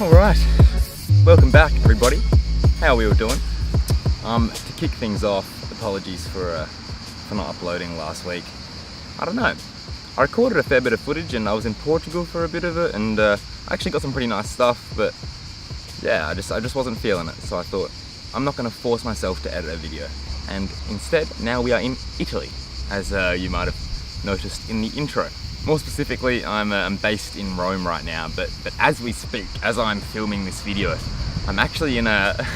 Alright, welcome back everybody. How are we all doing? To kick things off, apologies for not uploading last week. I don't know, I recorded a fair bit of footage and I was in Portugal for a bit of it, and I actually got some pretty nice stuff, but yeah, I just wasn't feeling it, so I thought I'm not going to force myself to edit a video. And instead, now we are in Italy, as you might have noticed in the intro. More specifically, I'm based in Rome right now, but as we speak, as I'm filming this video, I'm actually in a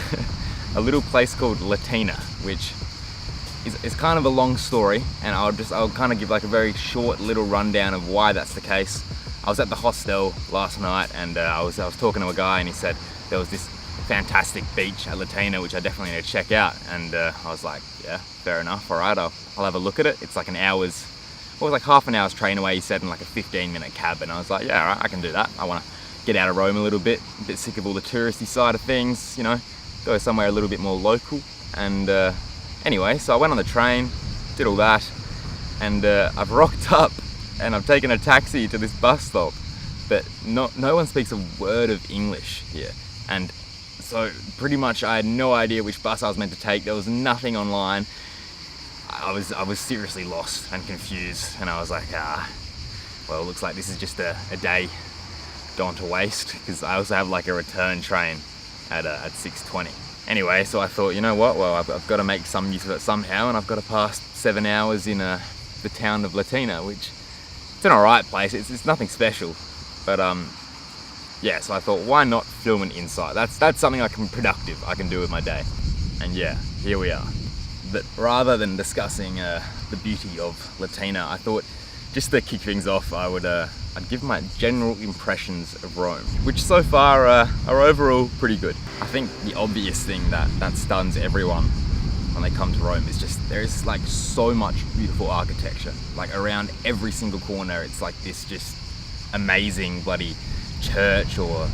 little place called Latina, which is kind of a long story, and I'll kind of give like a very short little rundown of why that's the case. I was at the hostel last night, and I was talking to a guy, and he said there was this fantastic beach at Latina, which I definitely need to check out, and I was like, yeah, fair enough, alright, I'll have a look at it. It's like like half an hour's train away, he said, in like a 15-minute cab, and I was like, yeah, alright, I can do that. I want to get out of Rome a little bit, a bit sick of all the touristy side of things, you know, go somewhere a little bit more local. And anyway, so I went on the train, did all that, and I've rocked up and I've taken a taxi to this bus stop, but no one speaks a word of English here, and so pretty much I had no idea which bus I was meant to take. There was nothing online. I was seriously lost and confused, and I was like, well, it looks like this is just a day gone to waste, because I also have like a return train at 6:20. Anyway, so I thought, you know what, well, I've got to make some use of it somehow, and I've got to pass 7 hours in the town of Latina, which it's an alright place. It's nothing special, but yeah, so I thought, why not film an insight? That's something I can do with my day. And yeah, here we are. But rather than discussing the beauty of Latina, I thought, just to kick things off, I'd give my general impressions of Rome, which so far are overall pretty good. I think the obvious thing that stuns everyone when they come to Rome is just there is like so much beautiful architecture. Like around every single corner, it's like this just amazing bloody church or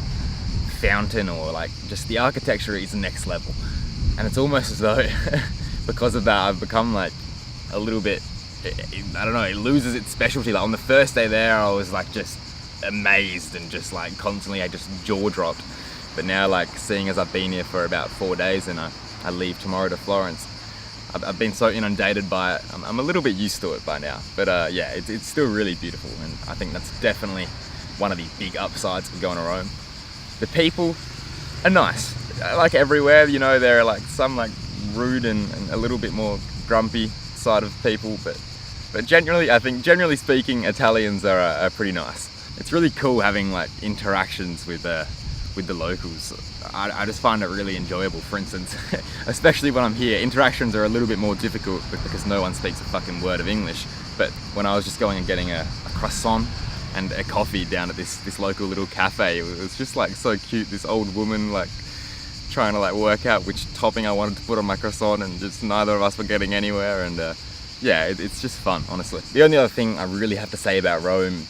fountain, or like just the architecture is next level. And it's almost as though because of that, I've become like a little bit, I don't know, it loses its specialty. Like on the first day there, I was like just amazed and just like constantly, I just jaw dropped. But now, like seeing as I've been here for about 4 days and I leave tomorrow to Florence, I've been so inundated by it. I'm a little bit used to it by now. But yeah, it's still really beautiful, and I think that's definitely one of the big upsides of going to Rome. The people are nice, like everywhere, you know. There are like some like rude and a little bit more grumpy side of people, but generally, I think generally speaking, Italians are pretty nice. It's really cool having like interactions with the locals. I just find it really enjoyable. For instance, especially when I'm here, interactions are a little bit more difficult because no one speaks a fucking word of English. But when I was just going and getting a croissant and a coffee down at this local little cafe, it was just like so cute. This old woman like trying to like work out which topping I wanted to put on my croissant, and just neither of us were getting anywhere. And yeah, it's just fun, honestly. The only other thing I really have to say about Rome,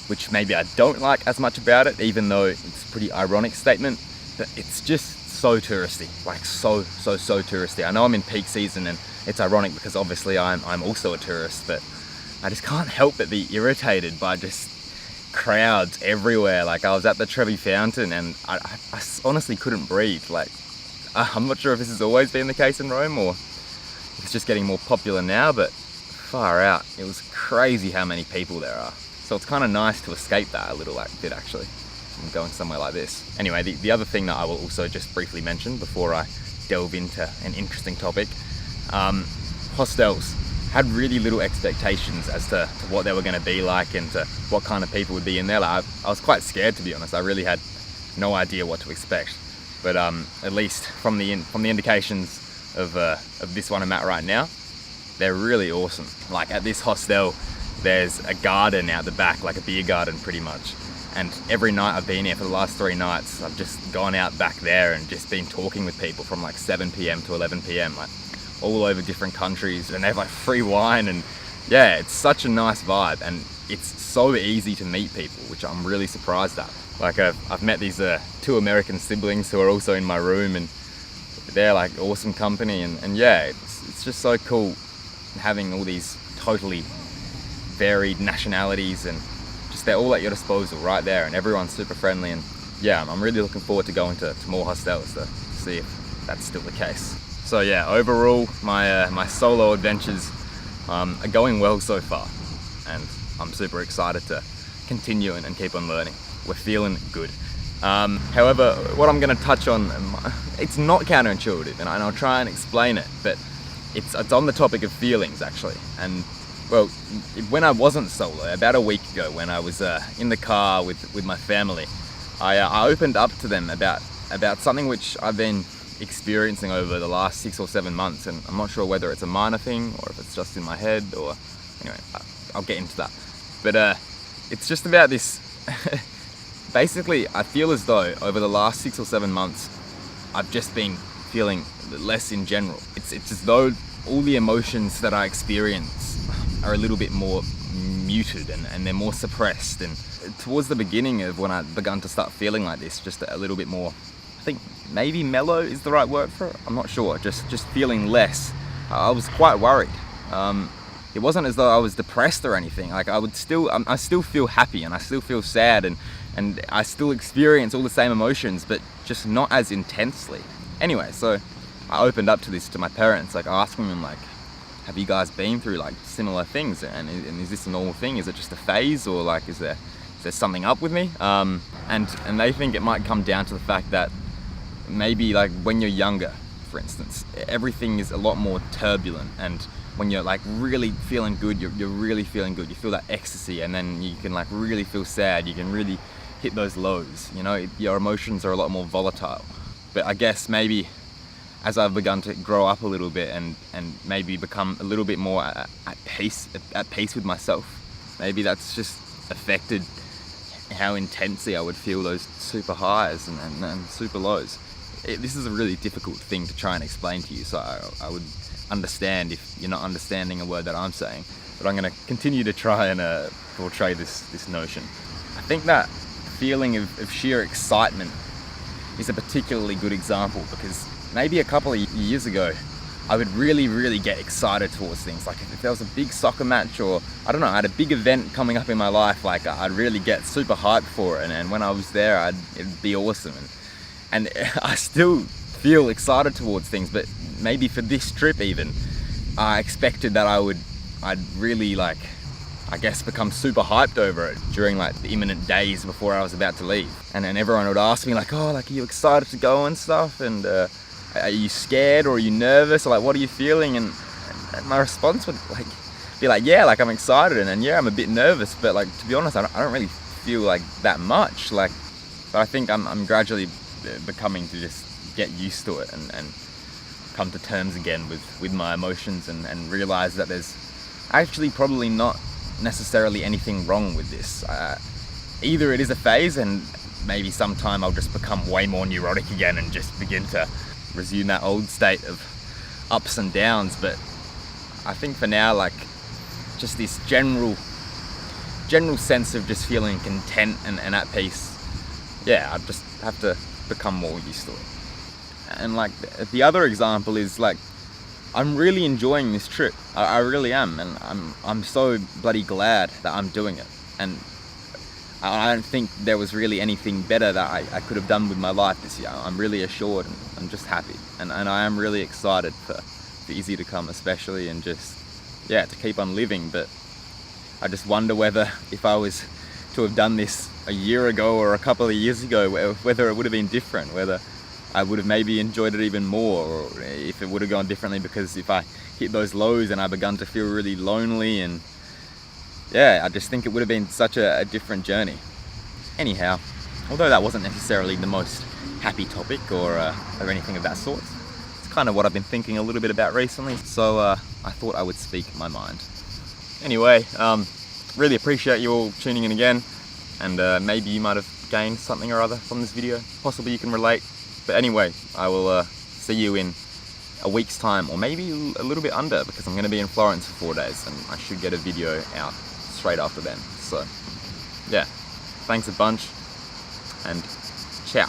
which maybe I don't like as much about it, even though it's a pretty ironic statement, that it's just so touristy, like so touristy. I know I'm in peak season, and it's ironic because obviously I'm also a tourist, but I just can't help but be irritated by just crowds everywhere. Like I was at the Trevi Fountain, and I honestly couldn't breathe. Like I'm not sure if this has always been the case in Rome, or it's just getting more popular now, but far out, it was crazy how many people there are. So it's kind of nice to escape that a little bit, actually, from going somewhere like this. Anyway, the other thing that I will also just briefly mention before I delve into an interesting topic, hostels. Had really little expectations as to what they were going to be like and to what kind of people would be in there. Like I was quite scared, to be honest. I really had no idea what to expect. But at least from the indications of this one I'm at right now, they're really awesome. Like at this hostel, there's a garden out the back, like a beer garden pretty much. And every night I've been here for the last 3 nights, I've just gone out back there and just been talking with people from like 7 p.m. to 11 p.m. like all over different countries, and they have like free wine, and yeah, it's such a nice vibe, and it's so easy to meet people, which I'm really surprised at. Like I've met these 2 American siblings who are also in my room, and they're like awesome company, and yeah, it's just so cool having all these totally varied nationalities, and just they're all at your disposal right there, and everyone's super friendly, and yeah, I'm really looking forward to going to more hostels to see if that's still the case. So yeah, overall, my solo adventures are going well so far, and I'm super excited to continue and keep on learning. We're feeling good. However, what I'm going to touch on, it's not counterintuitive, and I'll try and explain it, but it's on the topic of feelings, actually. And well, when I wasn't solo, about a week ago, when I was in the car with my family, I opened up to them about something which I've been experiencing over the last 6 or 7 months, and I'm not sure whether it's a minor thing or if it's just in my head, or anyway, I'll get into that. But it's just about this. Basically, I feel as though over the last 6 or 7 months, I've just been feeling less in general. It's as though all the emotions that I experience are a little bit more muted and they're more suppressed. And towards the beginning of when I begun to start feeling like this, just a little bit more, I think maybe mellow is the right word for it. I'm not sure. Just feeling less. I was quite worried. It wasn't as though I was depressed or anything. Like I still feel happy, and I still feel sad, and I still experience all the same emotions, but just not as intensely. Anyway, so I opened up to my parents, like asking them, like, have you guys been through like similar things? And is this a normal thing? Is it just a phase, or like is there something up with me? And they think it might come down to the fact that maybe like when you're younger, for instance, everything is a lot more turbulent, and when you're like really feeling good, you're really feeling good. You feel that ecstasy, and then you can like really feel sad. You can really hit those lows. You know, your emotions are a lot more volatile. But I guess maybe as I've begun to grow up a little bit and maybe become a little bit more at peace with myself, maybe that's just affected how intensely I would feel those super highs and super lows. This is a really difficult thing to try and explain to you, so I would understand if you're not understanding a word that I'm saying, but I'm going to continue to try and portray this notion. I think that feeling of sheer excitement is a particularly good example, because maybe a couple of years ago I would really get excited towards things. Like if there was a big soccer match, or I don't know, I had a big event coming up in my life, like I'd really get super hyped for it, and when I was there it'd be awesome, and I still feel excited towards things. But maybe for this trip even, I expected that I'd really like, I guess, become super hyped over it during like the imminent days before I was about to leave. And then everyone would ask me like, oh, like, are you excited to go and stuff? And are you scared, or are you nervous? Or like, what are you feeling? And my response would like be like, yeah, like I'm excited, and yeah, I'm a bit nervous, but like, to be honest, I don't really feel like that much. Like, but I think I'm gradually becoming to just get used to it and come to terms again with my emotions, and realize that there's actually probably not necessarily anything wrong with this. Either it is a phase, and maybe sometime I'll just become way more neurotic again and just begin to resume that old state of ups and downs. But I think for now, like, just this general sense of just feeling content and at peace, yeah, I just have to become more used to it. And like the other example is like, I'm really enjoying this trip. I really am, and I'm so bloody glad that I'm doing it. And I don't think there was really anything better that I could have done with my life this year. I'm really assured, and I'm just happy, and I am really excited for easy to come, especially, and just, yeah, to keep on living. But I just wonder whether if I was to have done this a year ago or a couple of years ago, whether it would have been different, whether I would have maybe enjoyed it even more, or if it would have gone differently, because if I hit those lows and I begun to feel really lonely, and yeah, I just think it would have been such a different journey. Anyhow, although that wasn't necessarily the most happy topic or anything of that sort, it's kind of what I've been thinking a little bit about recently, so I thought I would speak my mind. Anyway, really appreciate you all tuning in again, and maybe you might have gained something or other from this video. Possibly you can relate. But anyway, I will see you in a week's time, or maybe a little bit under, because I'm going to be in Florence for 4 days, and I should get a video out straight after then. So yeah, thanks a bunch, and ciao.